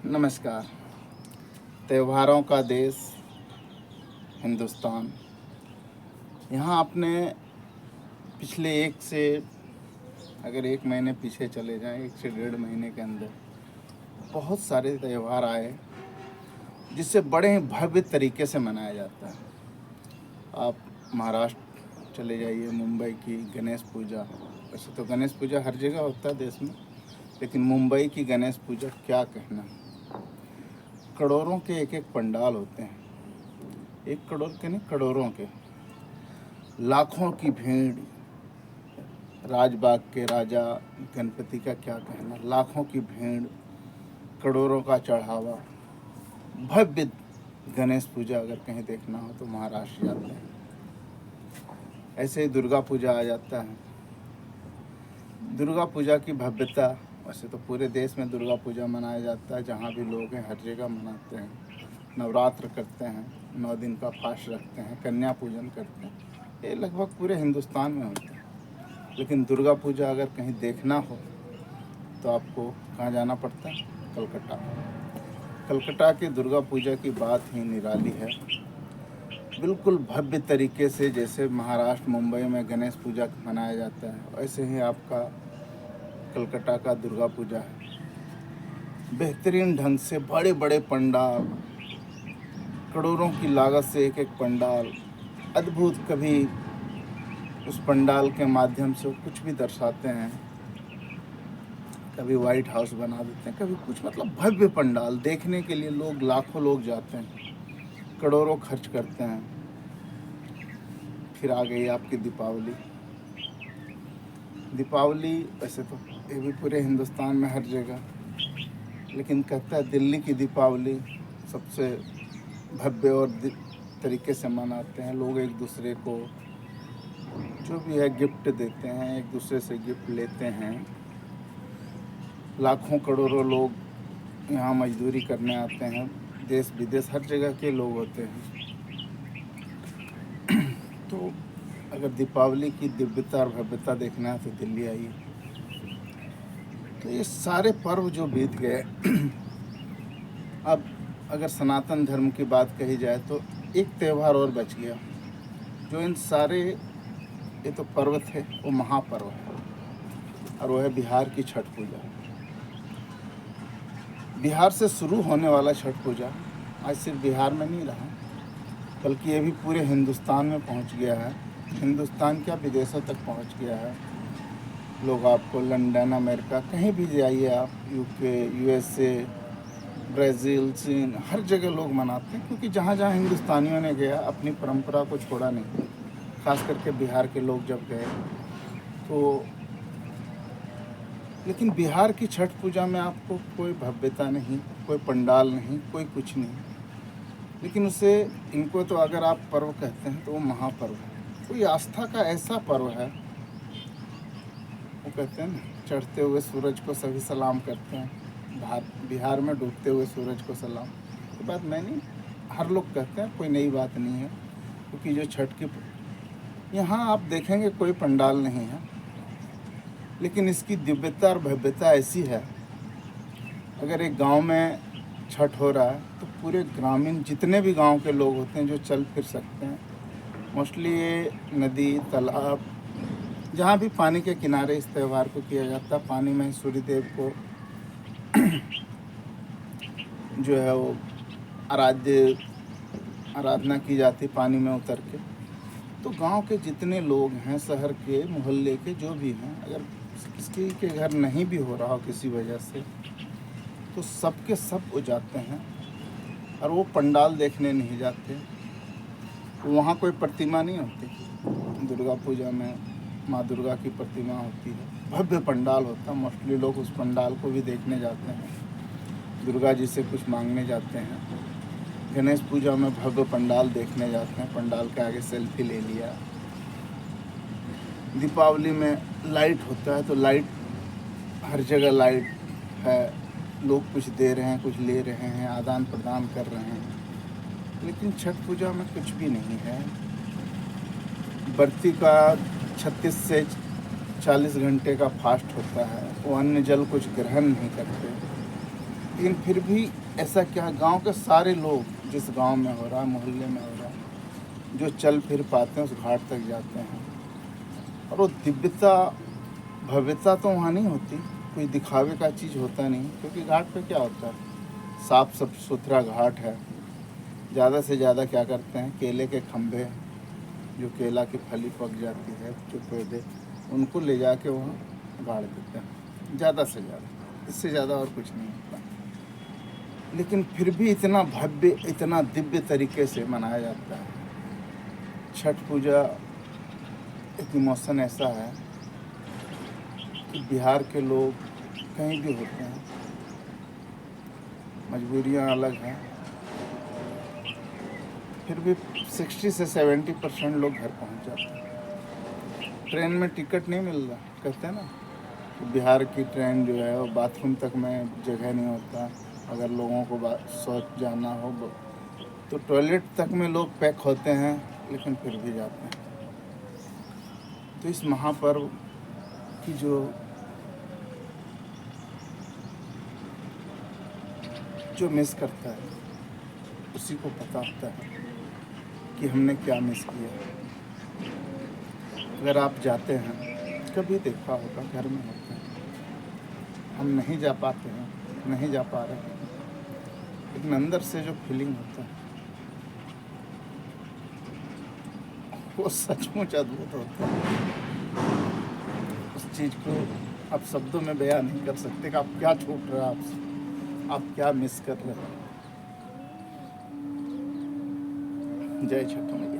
नमस्कार। त्योहारों का देश हिंदुस्तान। यहाँ आपने पिछले एक महीने पीछे चले जाएं, 1 से 1.5 महीने के अंदर बहुत सारे त्यौहार आए जिससे बड़े ही भव्य तरीके से मनाया जाता है। आप महाराष्ट्र चले जाइए, मुंबई की गणेश पूजा। वैसे तो गणेश पूजा हर जगह होता है देश में, लेकिन मुंबई की गणेश पूजा क्या कहना। करोड़ों के एक पंडाल होते हैं, 1 करोड़ के नहीं, करोड़ों के, लाखों की भीड़। राजबाग के राजा गणपति का क्या कहना, लाखों की भीड़, करोड़ों का चढ़ावा। भव्य गणेश पूजा अगर कहीं देखना हो तो महाराष्ट्र जाते हैं। ऐसे ही दुर्गा पूजा आ जाता है। दुर्गा पूजा की भव्यता, वैसे तो पूरे देश में दुर्गा पूजा मनाया जाता है, जहाँ भी लोग हैं हर जगह मनाते हैं। नवरात्र करते हैं, 9 दिन का फास्ट रखते हैं, कन्या पूजन करते हैं। ये लगभग पूरे हिंदुस्तान में होता है। लेकिन दुर्गा पूजा अगर कहीं देखना हो तो आपको कहाँ जाना पड़ता है? कलकत्ता। कलकत्ता की दुर्गा पूजा की बात ही निराली है। बिल्कुल भव्य तरीके से, जैसे महाराष्ट्र मुंबई में गणेश पूजा मनाया जाता है, वैसे ही आपका कलकत्ता का दुर्गा पूजा है। बेहतरीन ढंग से बड़े बड़े पंडाल, करोड़ों की लागत से एक पंडाल, अद्भुत। कभी उस पंडाल के माध्यम से कुछ भी दर्शाते हैं, कभी वाइट हाउस बना देते हैं, कभी कुछ, मतलब भव्य पंडाल देखने के लिए लोग, लाखों लोग जाते हैं, करोड़ों खर्च करते हैं। फिर आ गई आपकी दीपावली। दीपावली वैसे तो ये भी पूरे हिंदुस्तान में हर जगह, लेकिन कहता है दिल्ली की दीपावली सबसे भव्य और तरीके से मनाते हैं। लोग एक दूसरे को जो भी है गिफ्ट देते हैं, एक दूसरे से गिफ्ट लेते हैं। लाखों करोड़ों लोग यहाँ मजदूरी करने आते हैं, देश विदेश हर जगह के लोग होते हैं। तो अगर दीपावली की दिव्यता और भव्यता देखना है तो दिल्ली आइए। तो ये सारे पर्व जो बीत गए, अब अगर सनातन धर्म की बात कही जाए तो एक त्यौहार और बच गया जो इन सारे, ये तो पर्व थे, वो महापर्व है, और वो है बिहार की छठ पूजा। बिहार से शुरू होने वाला छठ पूजा आज सिर्फ बिहार में नहीं रहा, बल्कि ये भी पूरे हिंदुस्तान में पहुंच गया है। हिंदुस्तान क्या, विदेशों तक पहुंच गया है। लोग आपको लंदन, अमेरिका, कहीं भी जाइए आप, यूके, यूएसए, ब्राज़ील, चीन, हर जगह लोग मनाते हैं, क्योंकि जहाँ जहाँ हिंदुस्तानियों ने गया अपनी परंपरा को छोड़ा नहीं। ख़ास करके बिहार के लोग जब गए तो, लेकिन बिहार की छठ पूजा में आपको कोई भव्यता नहीं, कोई पंडाल नहीं, कोई कुछ नहीं, लेकिन उसे, इनको तो अगर आप पर्व कहते हैं तो वो महापर्व है। कोई आस्था का ऐसा पर्व है, वो कहते हैं ना, चढ़ते हुए सूरज को सभी सलाम करते हैं, बिहार में डूबते हुए सूरज को सलाम। ये बात मैं नहीं, हर लोग कहते हैं, कोई नई बात नहीं है। क्योंकि जो छठ की, यहाँ आप देखेंगे कोई पंडाल नहीं है, लेकिन इसकी दिव्यता और भव्यता ऐसी है। अगर एक गांव में छठ हो रहा है तो पूरे ग्रामीण जितने भी गांव के लोग होते हैं जो चल फिर सकते हैं, मोस्टली ये नदी, तालाब, जहाँ भी पानी के किनारे इस त्यौहार को किया जाता है। पानी में सूर्य देव को जो है वो आराधना की जाती, पानी में उतर के। तो गांव के जितने लोग हैं, शहर के, मोहल्ले के जो भी हैं, अगर किसी के घर नहीं भी हो रहा हो किसी वजह से, तो सबके सब वो जाते हैं। और वो पंडाल देखने नहीं जाते, वहाँ कोई प्रतिमा नहीं होती। दुर्गा पूजा में माँ दुर्गा की प्रतिमा होती है, भव्य पंडाल होता है। मोस्टली लोग उस पंडाल को भी देखने जाते हैं, दुर्गा जी से कुछ मांगने जाते हैं। गणेश पूजा में भव्य पंडाल देखने जाते हैं, पंडाल के आगे सेल्फी ले लिया। दीपावली में लाइट होता है, तो लाइट, हर जगह लाइट है, लोग कुछ दे रहे हैं, कुछ ले रहे हैं, आदान प्रदान कर रहे हैं। लेकिन छठ पूजा में कुछ भी नहीं है। बरती का 36 से 40 घंटे का फास्ट होता है, वो अन्न जल कुछ ग्रहण नहीं करते। लेकिन फिर भी ऐसा क्या है, गांव के सारे लोग, जिस गांव में हो रहा है, मोहल्ले में हो रहा है, जो चल फिर पाते हैं उस घाट तक जाते हैं। और वो दिव्यता भव्यता तो वहाँ नहीं होती, कोई दिखावे का चीज़ होता नहीं, क्योंकि घाट पे क्या होता है, साफ सब सुथरा घाट है। ज़्यादा से ज़्यादा क्या करते हैं, केले के खंभे, जो केला की फली पक जाती है, जो पौधे, उनको ले जाके वहाँ गाड़ देते हैं, ज़्यादा से ज़्यादा, इससे ज़्यादा और कुछ नहीं होता। लेकिन फिर भी इतना भव्य, इतना दिव्य तरीके से मनाया जाता है। छठ पूजा एक इमोशन ऐसा है कि बिहार के लोग कहीं भी होते हैं, मजबूरियाँ अलग हैं, फिर भी 60 से 70% लोग घर पहुंच जाते हैं। ट्रेन में टिकट नहीं मिल रहा, कहते हैं ना कि बिहार की ट्रेन जो है वो बाथरूम तक में जगह नहीं होता, अगर लोगों को शौच जाना हो तो टॉयलेट तक में लोग पैक होते हैं, लेकिन फिर भी जाते हैं। तो इस महापर्व की जो मिस करता है उसी को पता होता है कि हमने क्या मिस किया। अगर आप जाते हैं, कभी देखा होगा घर में होता है, हम नहीं जा पाते हैं, नहीं जा पा रहे हैं, लेकिन अंदर से जो फीलिंग होता है वो सचमुच अद्भुत होता है। उस चीज़ को आप शब्दों में बयान नहीं कर सकते कि आप क्या छूट रहा है आपसे, आप क्या मिस कर रहे हैं। जय छठ मैया।